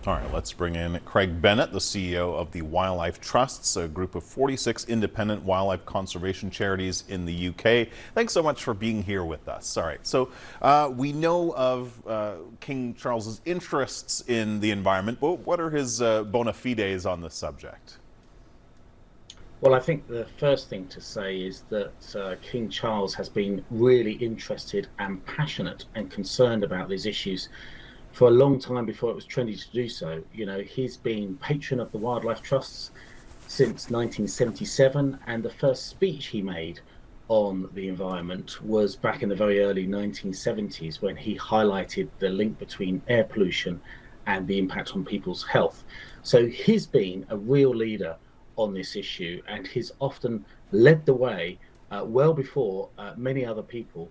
All right, let's bring in Craig Bennett, the CEO of the Wildlife Trusts, a group of 46 independent wildlife conservation charities in the UK. Thanks so much for being here with us. All right, so we know of King Charles's interests in the environment, but what are his bona fides on the subject? Well, I think the first thing to say is that King Charles has been really interested and passionate and concerned about these issues for a long time before it was trendy to do so. You know, he's been patron of the Wildlife Trusts since 1977, and the first speech he made on the environment was back in the very early 1970s when he highlighted the link between air pollution and the impact on people's health. So he's been a real leader on this issue, and he's often led the way well before many other people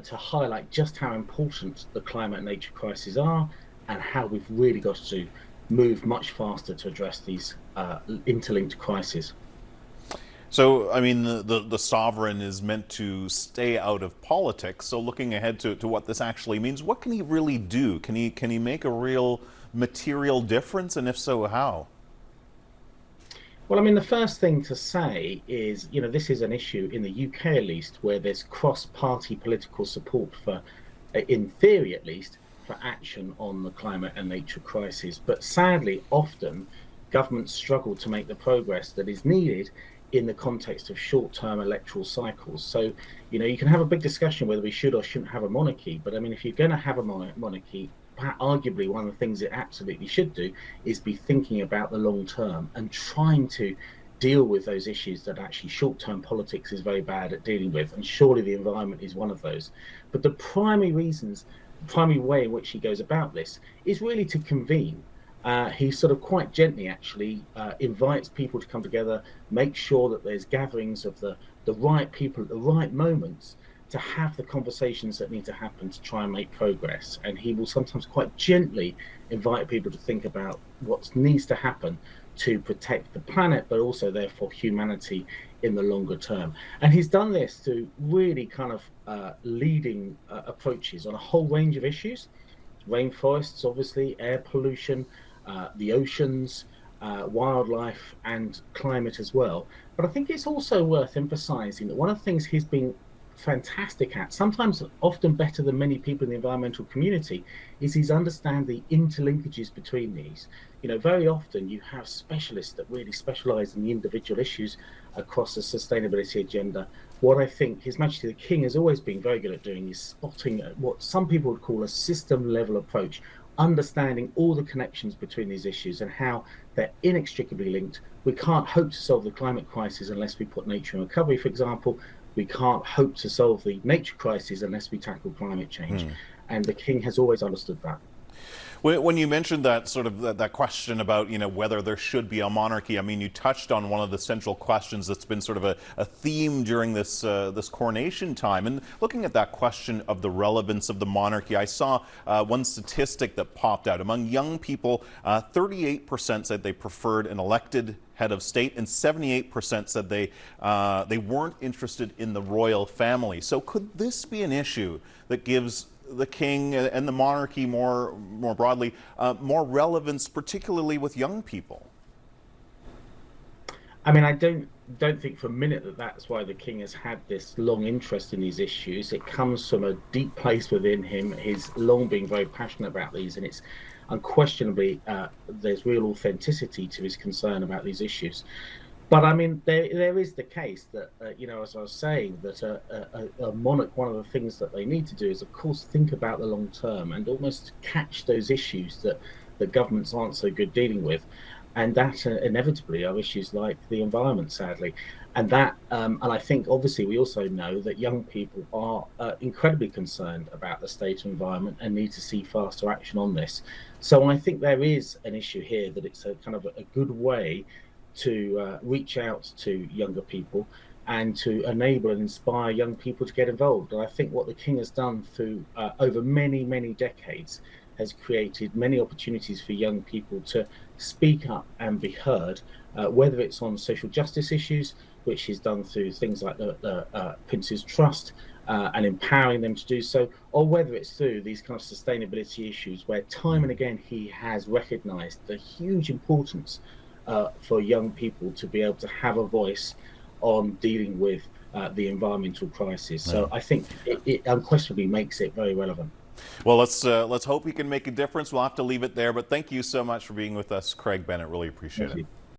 to highlight just how important the climate and nature crises are and how we've really got to move much faster to address these interlinked crises. So, I mean, the sovereign is meant to stay out of politics. So looking ahead to what this actually means, what can he really do? Can he make a real material difference? And if so, how? Well, I mean, the first thing to say is, you know, this is an issue in the UK at least where there's cross-party political support for, in theory at least, for action on the climate and nature crisis. But sadly, often governments struggle to make the progress that is needed in the context of short-term electoral cycles. So, you know, you can have a big discussion whether we should or shouldn't have a monarchy. But I mean, if you're going to have a monarchy, arguably one of the things it absolutely should do is be thinking about the long term and trying to deal with those issues that actually short-term politics is very bad at dealing with, and surely the environment is one of those. But the primary way in which he goes about this is really to convene. He sort of quite gently actually invites people to come together, make sure that there's gatherings of the right people at the right moments to have the conversations that need to happen to try and make progress. And he will sometimes quite gently invite people to think about what needs to happen to protect the planet, but also therefore humanity in the longer term. And he's done this through really kind of leading approaches on a whole range of issues: rainforests, obviously, air pollution, the oceans, wildlife, and climate as well. But I think it's also worth emphasizing that one of the things he's been fantastic at, sometimes often better than many people in the environmental community, is he's understand the interlinkages between these. You know, very often you have specialists that really specialize in the individual issues across the sustainability agenda. What I think His Majesty the King has always been very good at doing is spotting what some people would call a system level approach, understanding all the connections between these issues and how they're inextricably linked. We can't hope to solve the climate crisis unless we put nature in recovery, for example. We can't hope to solve the nature crisis unless we tackle climate change. And the King has always understood that. When you mentioned that sort of that question about, you know, whether there should be a monarchy, I mean, you touched on one of the central questions that's been sort of a theme during this this coronation time. And looking at that question of the relevance of the monarchy, I saw one statistic that popped out. Among young people, 38% said they preferred an elected head of state, and 78% said they weren't interested in the royal family. So could this be an issue that gives the king and the monarchy more broadly more relevance, particularly with young people? I mean, I don't think for a minute that that's why the king has had this long interest in these issues. It comes from a deep place within him. He's long been very passionate about these, and it's unquestionably there's real authenticity to his concern about these issues. But I mean, there is the case that, you know, as I was saying, that a monarch, one of the things that they need to do is, of course, think about the long term and almost catch those issues that the governments aren't so good dealing with. And that inevitably are issues like the environment, sadly. And I think obviously we also know that young people are incredibly concerned about the state of environment and need to see faster action on this. So I think there is an issue here that it's a kind of a good way to reach out to younger people and to enable and inspire young people to get involved. And I think what the King has done through over many, many decades has created many opportunities for young people to speak up and be heard, whether it's on social justice issues, which is done through things like the Prince's Trust, and empowering them to do so, or whether it's through these kind of sustainability issues where time and again he has recognized the huge importance for young people to be able to have a voice on dealing with the environmental crisis. So I think it unquestionably makes it very relevant. Well, let's hope he can make a difference. We'll have to leave it there, but thank you so much for being with us, Craig Bennett. Really appreciate it.